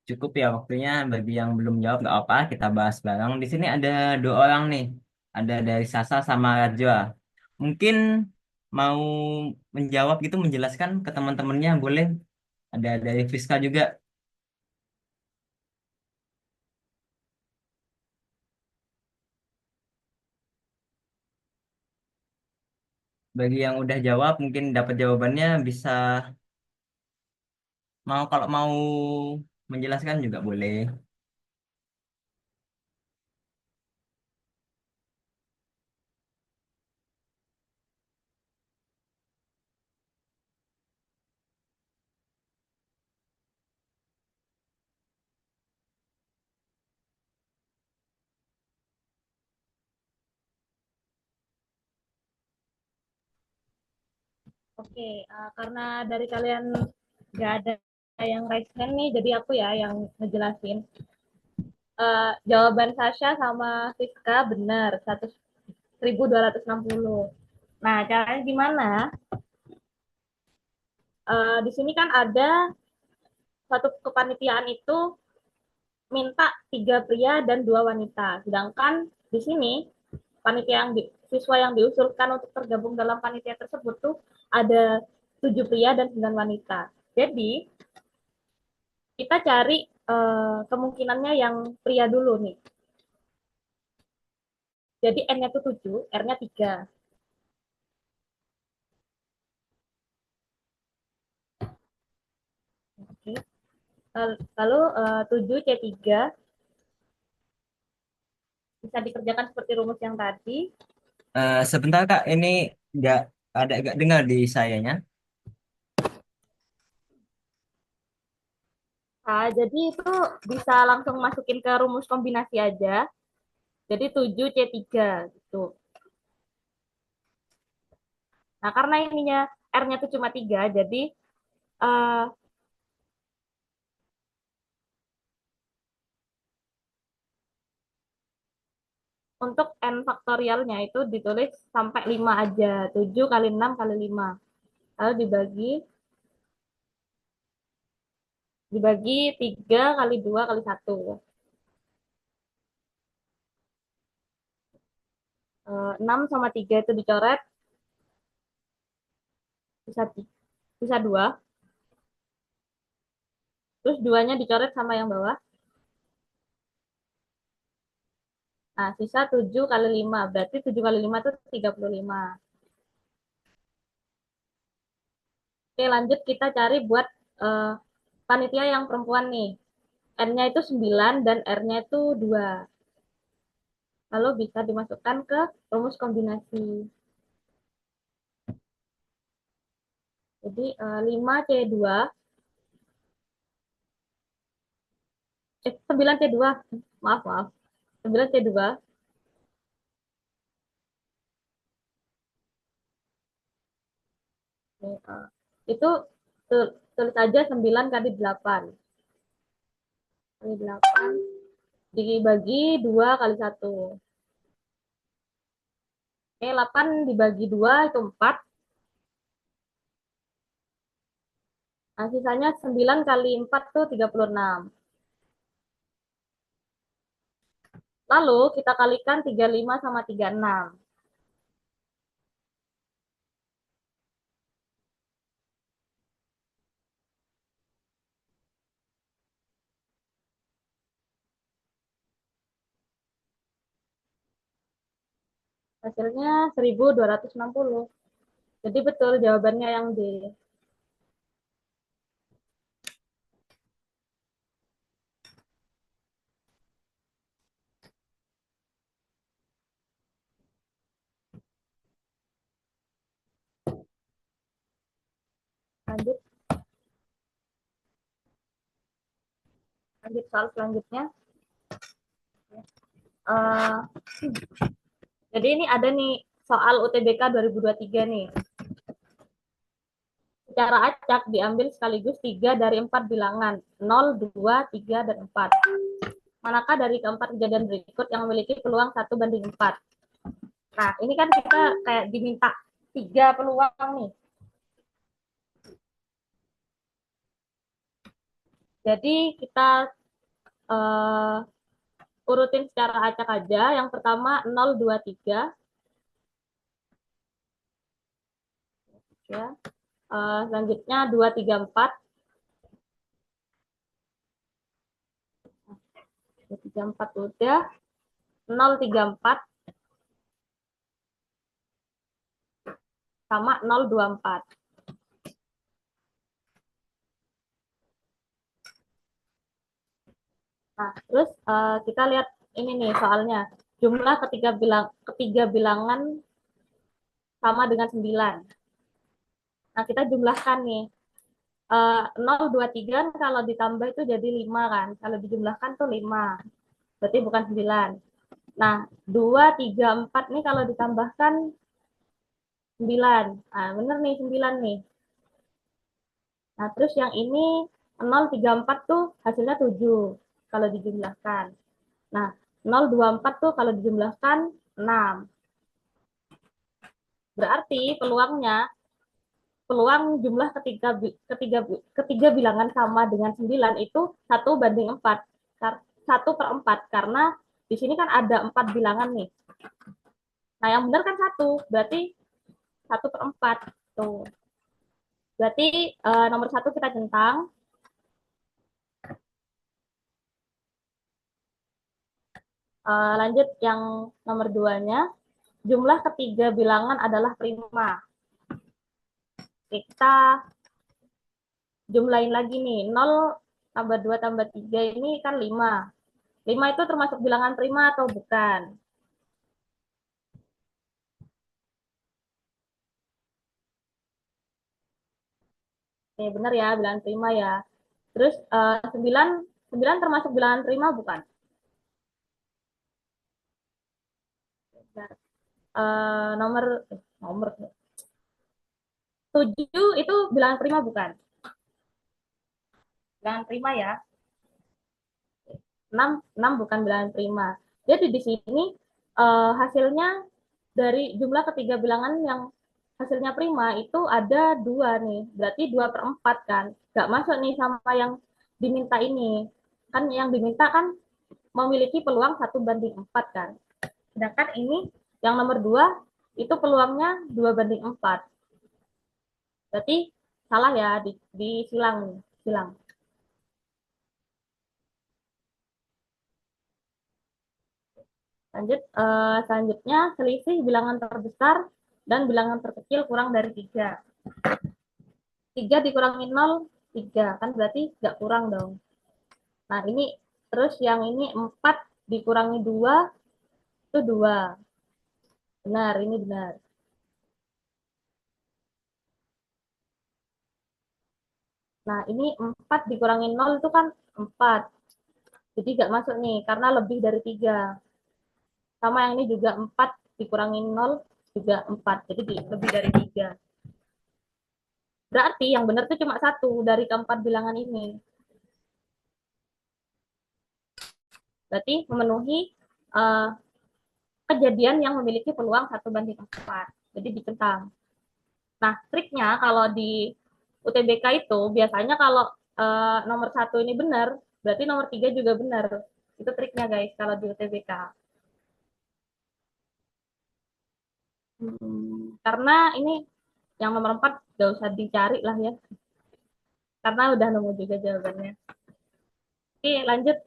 cukup ya waktunya. Bagi yang belum jawab nggak apa, kita bahas bareng. Di sini ada dua orang nih, ada dari Sasa sama Rajwa. Mungkin mau menjawab gitu, menjelaskan ke teman-temannya boleh. Ada dari Friska juga. Bagi yang udah jawab, mungkin dapat jawabannya bisa mau kalau mau menjelaskan juga boleh. Oke, karena dari kalian nggak ada yang raise hand nih, jadi aku ya yang ngejelasin. Jawaban Sasha sama Siska benar, 1260. Nah, caranya gimana? Di sini kan ada satu kepanitiaan itu minta 3 pria dan 2 wanita. Sedangkan di sini panitia siswa yang diusulkan untuk tergabung dalam panitia tersebut tuh ada 7 pria dan 9 wanita. Jadi kita cari kemungkinannya yang pria dulu nih. Jadi N-nya tuh 7, R-nya 3. Oke. Lalu 7C3 bisa dikerjakan seperti rumus yang tadi. Sebentar Kak, ini nggak ada nggak dengar di sayanya. Nah, jadi itu bisa langsung masukin ke rumus kombinasi aja. Jadi 7C3 gitu. Nah, karena ininya R-nya tuh cuma 3, jadi uh, untuk N faktorialnya itu ditulis sampai 5 aja. 7 kali 6 kali 5. Lalu dibagi 3 kali 2 kali 1. 6 sama 3 itu dicoret. Bisa 2. Terus 2-nya dicoret sama yang bawah. Nah, sisa 7 kali 5. Berarti 7 kali 5 itu 35. Oke, lanjut kita cari buat uh, panitia yang perempuan nih. N-nya itu 9 dan R-nya itu 2. Lalu bisa dimasukkan ke rumus kombinasi. Jadi 5C2, 9C2, maaf, 9C2 itu tulis aja 9 kali 8. Kali 8 dibagi 2 kali 1. Oke, 8 dibagi 2 itu 4. Nah, sisanya 9 kali 4 tuh 36. Lalu kita kalikan 35 sama 36. Hasilnya 1260. Jadi betul jawabannya yang D. Lanjut, soal selanjutnya. Jadi ini ada nih soal UTBK 2023 nih. Secara acak diambil sekaligus 3 dari 4 bilangan. 0, 2, 3, dan 4. Manakah dari keempat kejadian berikut yang memiliki peluang 1:4? Nah, ini kan kita kayak diminta 3 peluang nih. Jadi kita urutin secara acak aja. Yang pertama 0, 2, 3. Ya. Selanjutnya 2, 3, 4. 2, 3, 4 udah. 0, 3, 4. Sama 0, 2, 4. Nah, terus kita lihat ini nih soalnya. Jumlah ketiga bilangan sama dengan 9. Nah, kita jumlahkan nih. 0, 2, 3 kalau ditambah itu jadi 5 kan. Kalau dijumlahkan tuh 5. Berarti bukan 9. Nah, 2, 3, 4 nih kalau ditambahkan 9. Nah, bener nih 9 nih. Nah, terus yang ini 0, 3, 4 tuh hasilnya 7 kalau dijumlahkan. Nah, 0, 2, 4 tuh kalau dijumlahkan 6. Berarti peluang jumlah ketiga bilangan sama dengan 9 itu 1/4. 1/4 karena di sini kan ada 4 bilangan nih. Nah, yang benar kan 1, berarti 1/4 tuh. Berarti nomor 1 kita centang. Lanjut yang nomor 2-nya. Jumlah ketiga bilangan adalah prima. Kita jumlahin lagi nih. 0 tambah 2 tambah 3 ini kan 5. 5 itu termasuk bilangan prima atau bukan? Oke, benar ya, bilangan prima ya. Terus 9 termasuk bilangan prima bukan? Nomor 7 itu bilangan prima bukan? Bilangan prima ya. 6 bukan bilangan prima. Jadi di sini hasilnya dari jumlah ketiga bilangan yang hasilnya prima itu ada 2 nih. Berarti 2/4 kan. Nggak masuk nih sama yang diminta ini. Kan yang diminta kan memiliki peluang 1/4 kan. Sedangkan ini yang nomor 2 itu peluangnya 2/4. Berarti salah ya, disilang. Silang. Lanjut, selanjutnya selisih bilangan terbesar dan bilangan terkecil kurang dari 3. 3 dikurangi 0, 3. Kan berarti nggak kurang dong. Nah, ini terus yang ini 4 dikurangi 2 itu 2. Benar, ini benar. Nah, ini 4 dikurangi 0 itu kan 4. Jadi nggak masuk nih, karena lebih dari 3. Sama yang ini juga 4 dikurangi 0 juga 4. Jadi lebih dari 3. Berarti yang benar itu cuma 1 dari keempat bilangan ini. Berarti memenuhi kejadian yang memiliki peluang 1/4. Jadi dikentang. Nah, triknya kalau di UTBK itu biasanya kalau nomor 1 ini benar, berarti nomor 3 juga benar. Itu triknya guys kalau di UTBK. Karena ini yang nomor 4 gak usah dicari lah ya. Karena udah nemu juga jawabannya. Oke, lanjut.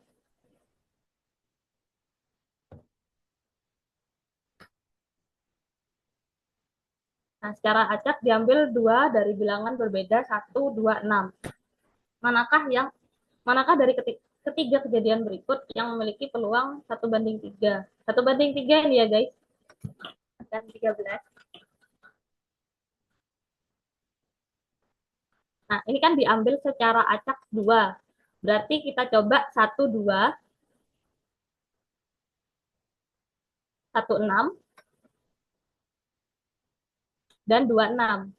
Nah, secara acak diambil 2 dari bilangan berbeda 1, 2, 6. Manakah dari ketiga kejadian berikut yang memiliki peluang 1/3? 1/3 ini ya guys. Dan 13. Nah, ini kan diambil secara acak 2. Berarti kita coba 1, 2, 1, 6, dan 2, 6.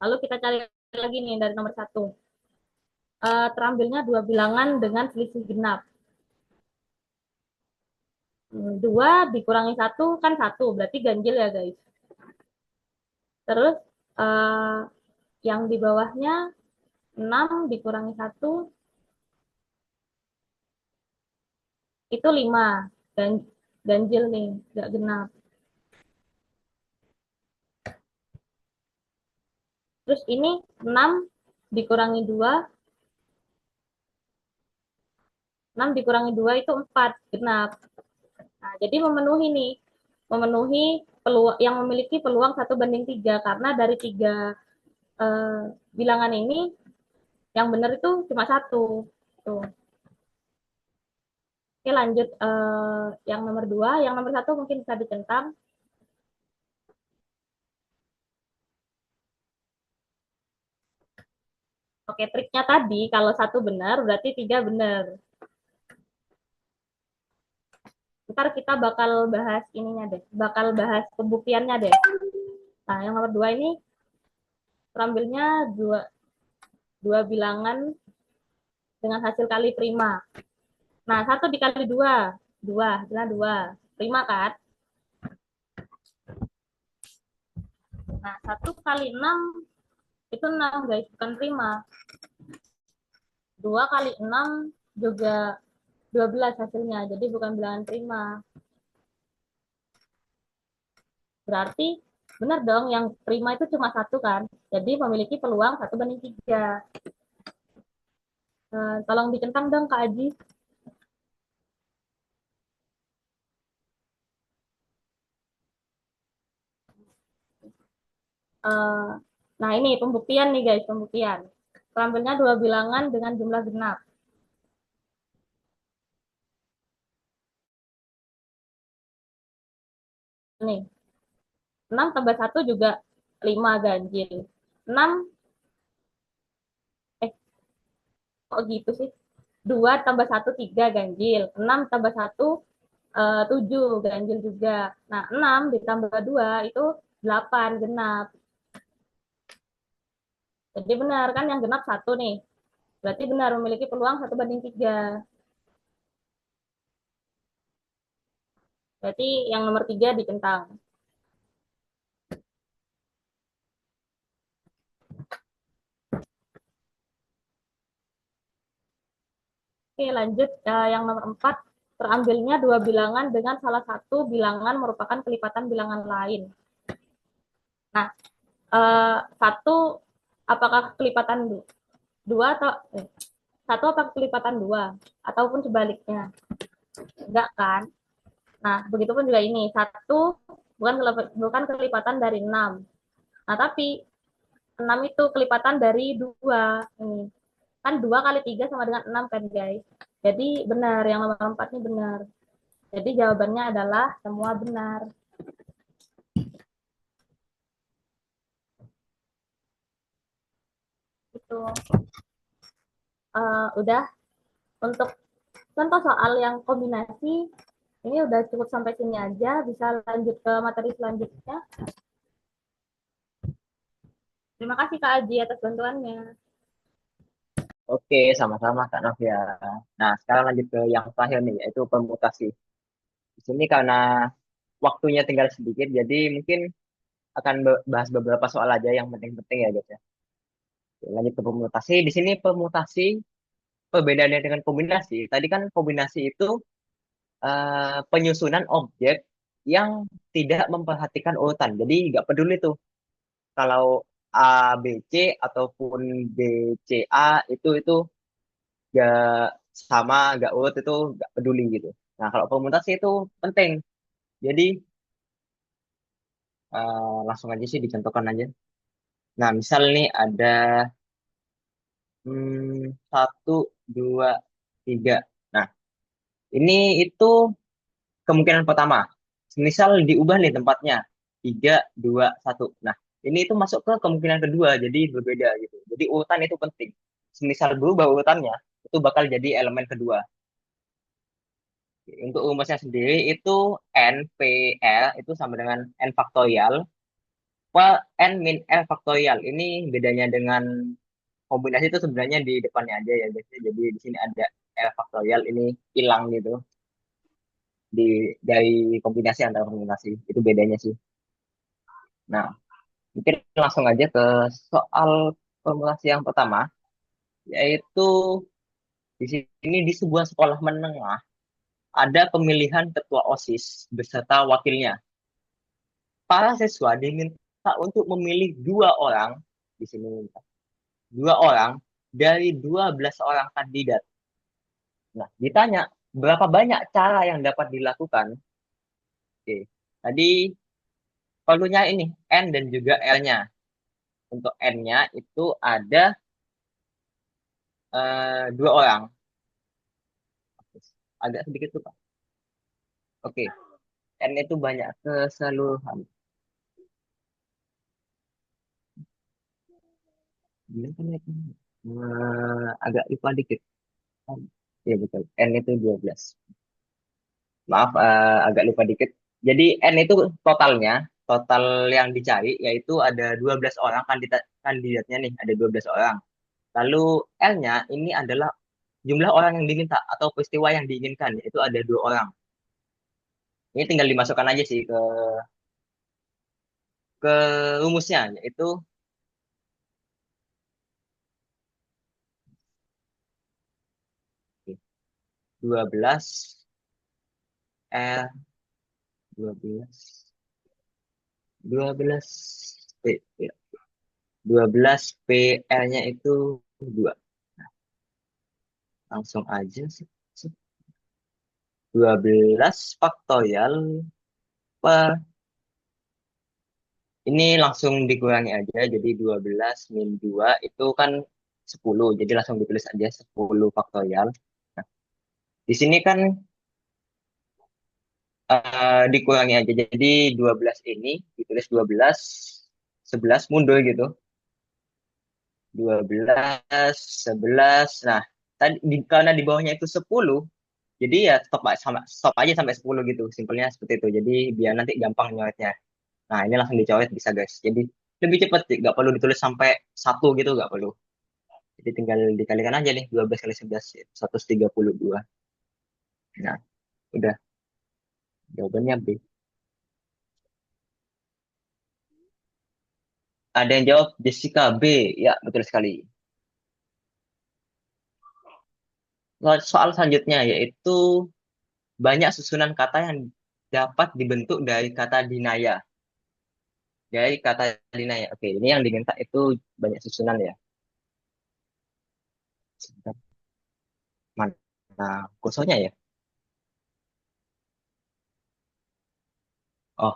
Lalu kita cari lagi nih dari nomor 1. Terambilnya 2 bilangan dengan selisih genap. 2 dikurangi 1 kan 1, berarti ganjil ya guys. Terus Yang di bawahnya 6 dikurangi 1 itu 5. Dan ganjil nih, nggak genap. Terus ini 6 dikurangi 2, 6 dikurangi 2 itu 4, genap. Nah, jadi memenuhi nih, memenuhi peluang yang memiliki peluang 1/3 karena dari 3 eh, bilangan ini yang benar itu cuma 1. Tuh. Oke, lanjut yang nomor 2. Yang nomor 1 mungkin bisa dicentang. Oke, triknya tadi kalau 1 benar berarti 3 benar. Ntar kita bakal bahas ininya deh, bakal bahas pembuktiannya deh. Nah, yang nomor 2 ini terambilnya dua bilangan dengan hasil kali prima. Nah, 1 dikali 2, 2, hasilnya 2. Prima kan? Nah, 1 kali 6 itu 6 guys, bukan prima. 2 kali 6 juga 12 hasilnya, jadi bukan bilangan prima. Berarti benar dong, yang prima itu cuma 1 kan? Jadi memiliki peluang 1/3. Tolong dicentang dong Kak Aji. Nah, ini pembuktian nih guys, pembuktian. Terambilnya 2 bilangan dengan jumlah genap. Nih, 6 tambah 1 juga 5 ganjil. 6, kok gitu sih? 2 tambah 1, 3 ganjil. 6 tambah 1, 7 ganjil juga. Nah, 6 ditambah 2 itu 8 genap. Jadi benar kan yang genap 1 nih. Berarti benar memiliki peluang 1/3. Berarti yang nomor 3 dicentang. Oke, lanjut yang nomor 4. Terambilnya 2 bilangan dengan salah satu bilangan merupakan kelipatan bilangan lain. Nah, 1 apakah kelipatan 2 atau 1 apakah kelipatan 2 ataupun sebaliknya? Enggak kan? Nah, begitupun juga ini. 1 bukan kelipatan dari 6. Nah, tapi 6 itu kelipatan dari 2. Ini. Kan 2 kali 3 sama dengan 6 kan, guys. Jadi benar, yang nomor 4 ini benar. Jadi jawabannya adalah semua benar. Itu. Udah. Untuk contoh soal yang kombinasi, ini udah cukup sampai sini aja. Bisa lanjut ke materi selanjutnya. Terima kasih Kak Aji atas bantuannya. Oke, sama-sama Kak Novia. Nah, sekarang lanjut ke yang terakhir nih, yaitu permutasi. Di sini karena waktunya tinggal sedikit, jadi mungkin akan bahas beberapa soal aja yang penting-penting ya guys ya. Oke, lanjut ke permutasi. Di sini permutasi perbedaannya dengan kombinasi. Tadi kan kombinasi itu penyusunan objek yang tidak memperhatikan urutan. Jadi nggak peduli tuh kalau A B C ataupun B C A itu nggak sama, nggak urut, itu nggak peduli gitu. Nah, kalau permutasi itu penting. Jadi langsung aja sih dicontohkan aja. Nah, misal nih ada 1, 2, 3. Nah, ini itu kemungkinan pertama. Misal diubah nih tempatnya 3, 2, 1. Nah, ini itu masuk ke kemungkinan kedua, jadi berbeda gitu. Jadi urutan itu penting. Misal berubah urutannya, itu bakal jadi elemen kedua. Untuk rumusnya sendiri itu NPL itu sama dengan N faktorial per N min L faktorial. Ini bedanya dengan kombinasi itu sebenarnya di depannya aja ya guys. Jadi di sini ada L faktorial, ini hilang gitu dari kombinasi antar kombinasi. Itu bedanya sih. Nah, Mungkin langsung aja ke soal formulasi yang pertama, yaitu di sini di sebuah sekolah menengah ada pemilihan ketua OSIS beserta wakilnya. Para siswa diminta untuk memilih dua orang, di sini dua orang dari 12 orang kandidat. Nah, ditanya berapa banyak cara yang dapat dilakukan. Oke, tadi perlunya ini N dan juga L-nya. Untuk N-nya itu ada dua orang. Agak sedikit tuh, Pak. Oke, N itu banyak keseluruhan. Gimana kan ya? Agak lupa dikit. Ya betul, N itu 12. Maaf, agak lupa dikit. Jadi N itu totalnya, total yang dicari yaitu ada 12 orang kandidatnya nih, ada 12 orang. Lalu L-nya ini adalah jumlah orang yang diminta atau peristiwa yang diinginkan, yaitu ada dua orang. Ini tinggal dimasukkan aja sih ke rumusnya, yaitu 12 L 12 12 P ya. 12 PL-nya itu 2. Langsung aja sih. 12 faktorial per ini langsung dikurangi aja, jadi 12 min 2 itu kan 10, jadi langsung ditulis aja 10 faktorial. Nah, di sini kan dikurangi aja, jadi 12 ini ditulis 12, 11 mundur gitu. 12, 11, nah tadi karena di bawahnya itu 10, jadi ya stop aja sampai 10 gitu, simpelnya seperti itu. Jadi biar nanti gampang nyoretnya. Nah, ini langsung dicoret bisa guys. Jadi lebih cepat, nggak perlu ditulis sampai 1 gitu, nggak perlu. Jadi tinggal dikalikan aja nih, 12 kali 11, 132. Nah, udah. Jawabannya B. Ada yang jawab Jessica B. Ya, betul sekali. Soal selanjutnya yaitu banyak susunan kata yang dapat dibentuk dari kata dinaya. Dari kata dinaya. Oke, ini yang diminta itu banyak susunan ya. Sebentar. Mana kursornya ya? Oh,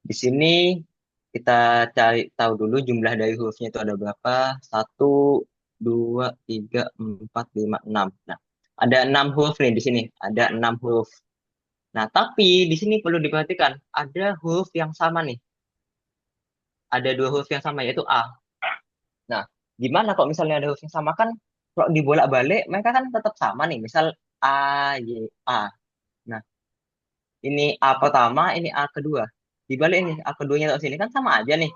di sini kita cari tahu dulu jumlah dari hurufnya itu ada berapa. 1, 2, 3, 4, 5, 6. Nah, ada 6 huruf nih di sini. Ada 6 huruf. Nah, tapi di sini perlu diperhatikan. Ada huruf yang sama nih. Ada dua huruf yang sama, yaitu A. Nah, gimana kalau misalnya ada huruf yang sama kan, kalau dibolak-balik, mereka kan tetap sama nih. Misal A, Y, A. Nah, ini A pertama, ini A kedua. Dibalik ini, A keduanya taruh sini kan sama aja nih.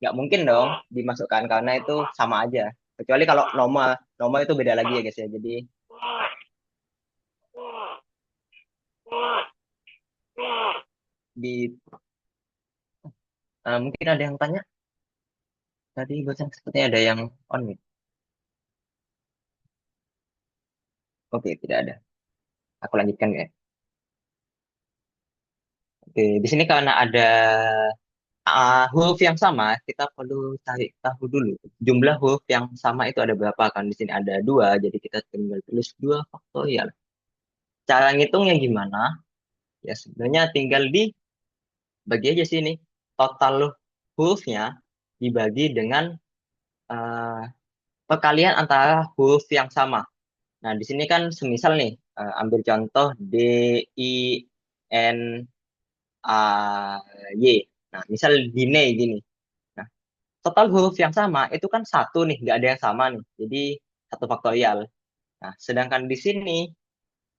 Nggak mungkin dong dimasukkan karena itu sama aja. Kecuali kalau nomor, nomor itu beda lagi ya guys ya. Jadi di mungkin ada yang tanya. Tadi barusan sepertinya ada yang on nih. Oke, tidak ada. Aku lanjutkan ya. Oke, di sini karena ada huruf yang sama, kita perlu cari tahu dulu jumlah huruf yang sama itu ada berapa kan? Di sini ada 2, jadi kita tinggal tulis 2 faktorial. Cara ngitungnya gimana? Ya sebenarnya tinggal dibagi aja sini total hurufnya dibagi dengan eh, perkalian antara huruf yang sama. Nah di sini kan semisal nih ambil contoh D I N A Y. Nah misal Dine gini. Nah, total huruf yang sama itu kan satu nih, nggak ada yang sama nih. Jadi satu faktorial. Nah, sedangkan di sini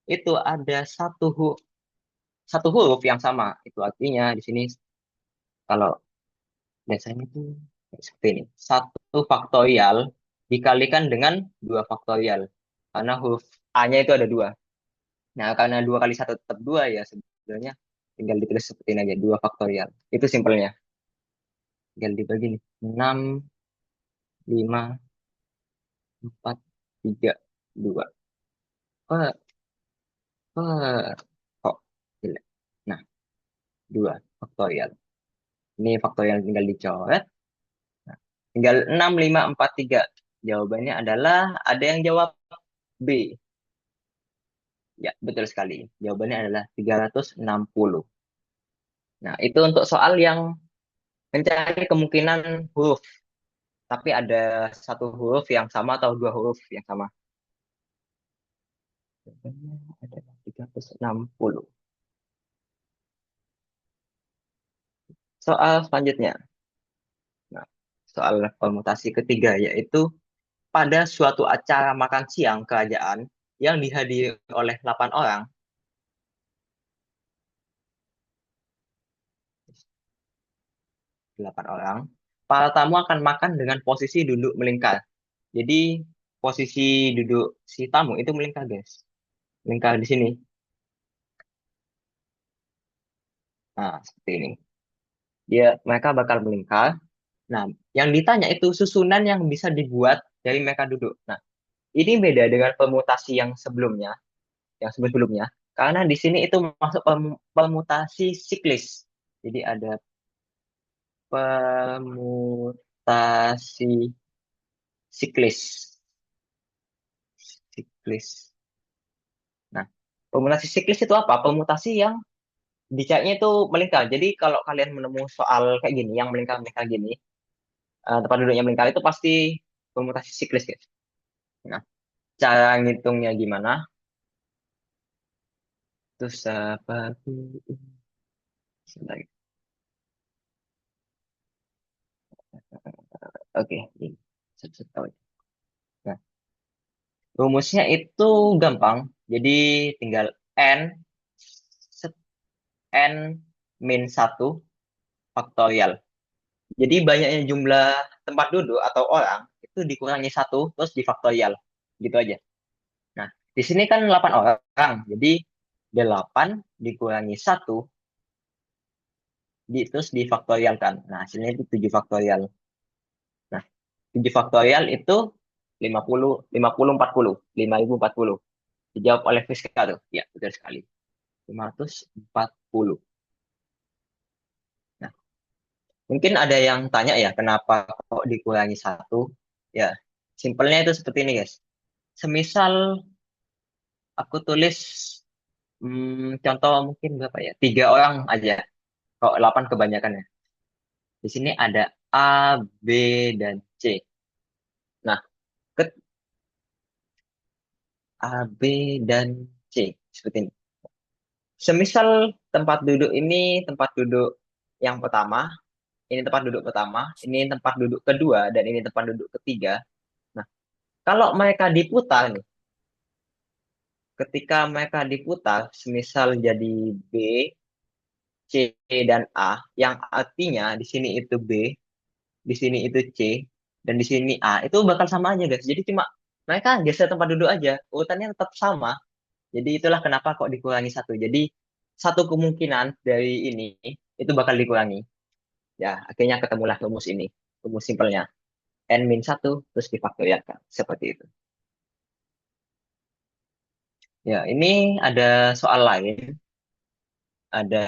itu ada satu huruf yang sama. Itu artinya di sini kalau biasanya itu seperti ini. Satu faktorial dikalikan dengan 2 faktorial. Karena huruf A-nya itu ada 2. Nah, karena 2 kali 1 tetap 2 ya, sebenarnya tinggal ditulis seperti ini aja, 2 faktorial. Itu simpelnya. Tinggal dibagi nih. 6, 5, 4, 3, 2. Kok, kok jelek. Nah, 2 faktorial. Ini faktorial tinggal dicoret. Nah, tinggal 6, 5, 4, 3. Jawabannya adalah ada yang jawab B. Ya, betul sekali. Jawabannya adalah 360. Nah, itu untuk soal yang mencari kemungkinan huruf. Tapi ada satu huruf yang sama atau 2 huruf yang sama. Jawabannya adalah 360. Soal selanjutnya. Nah, soal permutasi ketiga yaitu pada suatu acara makan siang kerajaan yang dihadiri oleh 8 orang, 8 orang, para tamu akan makan dengan posisi duduk melingkar. Jadi posisi duduk si tamu itu melingkar, guys. Melingkar di sini. Nah, seperti ini. Mereka bakal melingkar. Nah, yang ditanya itu susunan yang bisa dibuat dari mereka duduk. Nah, ini beda dengan permutasi yang sebelum-sebelumnya, karena di sini itu masuk permutasi siklis. Jadi ada permutasi siklis. Siklis. Nah, permutasi siklis itu apa? Permutasi yang dicarinya itu melingkar. Jadi kalau kalian menemukan soal kayak gini, yang melingkar-melingkar gini, tempat duduknya melingkar itu pasti permutasi siklis, guys. Nah, cara ngitungnya gimana? Terus seperti ini. Sebentar. Oke, ini. Nah, rumusnya itu gampang. Jadi tinggal n n min 1 faktorial. Jadi banyaknya jumlah tempat duduk atau orang itu dikurangi 1 terus difaktorial. Gitu aja. Nah, di sini kan 8 orang. Jadi 8 dikurangi 1 terus difaktorialkan. Nah, hasilnya itu 7 faktorial. Nah, 7 faktorial itu 5040. Dijawab oleh Friska tuh. Ya, betul sekali. 540. Nah, mungkin ada yang tanya ya, kenapa kok dikurangi 1? Ya, simpelnya itu seperti ini, guys. Semisal aku tulis contoh mungkin berapa ya? 3 orang aja. Kok 8 kebanyakan ya. Di sini ada A, B, dan C. Nah, ke A, B, dan C. Seperti ini. Semisal tempat duduk ini tempat duduk yang pertama, ini tempat duduk pertama, ini tempat duduk kedua, dan ini tempat duduk ketiga. Nah, kalau mereka diputar nih, ketika mereka diputar, semisal jadi B, C, dan A, yang artinya di sini itu B, di sini itu C, dan di sini A, itu bakal sama aja, guys. Jadi cuma mereka geser tempat duduk aja, urutannya tetap sama. Jadi itulah kenapa kok dikurangi 1. Jadi satu kemungkinan dari ini itu bakal dikurangi. Ya, akhirnya ketemulah rumus ini. Rumus simpelnya. N-1 terus difaktorialkan. Seperti itu. Ya, ini ada soal lain. Ada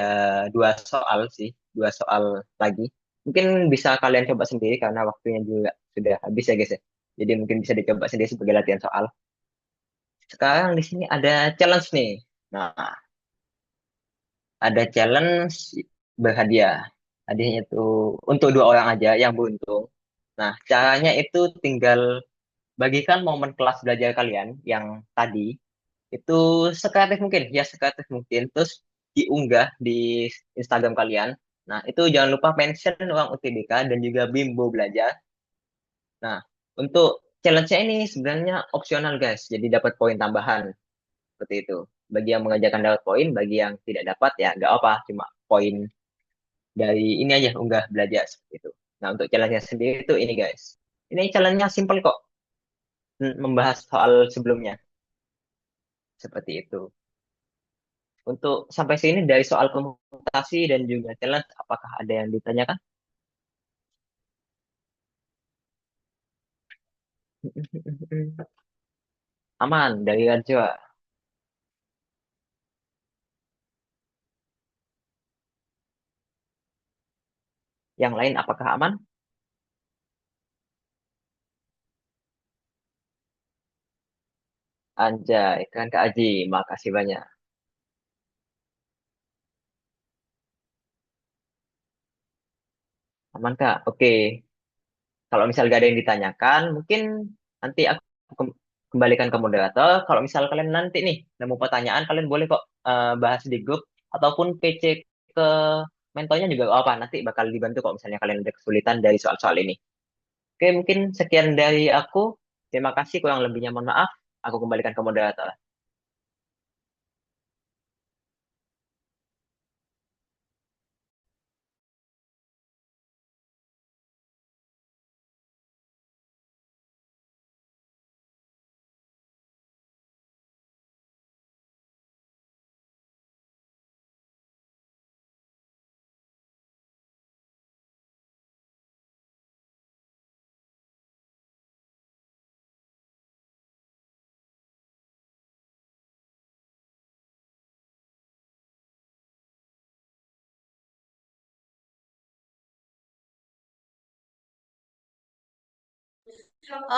2 soal sih. 2 soal lagi. Mungkin bisa kalian coba sendiri karena waktunya juga sudah habis ya, guys ya. Jadi mungkin bisa dicoba sendiri sebagai latihan soal. Sekarang di sini ada challenge nih. Nah, ada challenge berhadiah. Hadiahnya itu untuk 2 orang aja yang beruntung. Nah, caranya itu tinggal bagikan momen kelas belajar kalian yang tadi itu sekreatif mungkin, ya sekreatif mungkin, terus diunggah di Instagram kalian. Nah, itu jangan lupa mention uang UTBK dan juga Bimbo Belajar. Nah, untuk challenge-nya ini sebenarnya opsional, guys. Jadi dapat poin tambahan. Seperti itu. Bagi yang mengajarkan dapat poin, bagi yang tidak dapat ya nggak apa, cuma poin dari ini aja unggah belajar seperti itu. Nah, untuk challenge-nya sendiri itu ini, guys. Ini challenge-nya simple kok. Membahas soal sebelumnya. Seperti itu. Untuk sampai sini dari soal komutasi dan juga challenge, apakah ada yang ditanyakan? Aman dari Arjo. Yang lain apakah aman? Anjay, keren Kak Aji. Makasih banyak. Aman Kak? Oke. Kalau misal gak ada yang ditanyakan, mungkin nanti aku kembalikan ke moderator. Kalau misal kalian nanti nih nemu pertanyaan, kalian boleh kok bahas di grup ataupun PC ke mentornya juga gak apa. Nanti bakal dibantu kok misalnya kalian ada kesulitan dari soal-soal ini. Oke, mungkin sekian dari aku. Terima kasih, kurang lebihnya mohon maaf. Aku kembalikan ke moderator.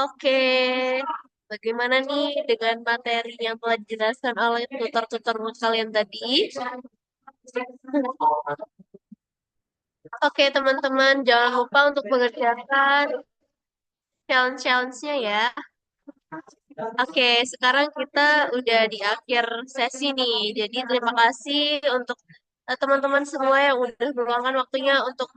Oke, bagaimana nih dengan materi yang telah dijelaskan oleh tutor-tutor kalian tadi? Oke, teman-teman, jangan lupa untuk mengerjakan challenge-challenge-nya ya. Oke, sekarang kita udah di akhir sesi nih. Jadi terima kasih untuk teman-teman semua yang udah meluangkan waktunya untuk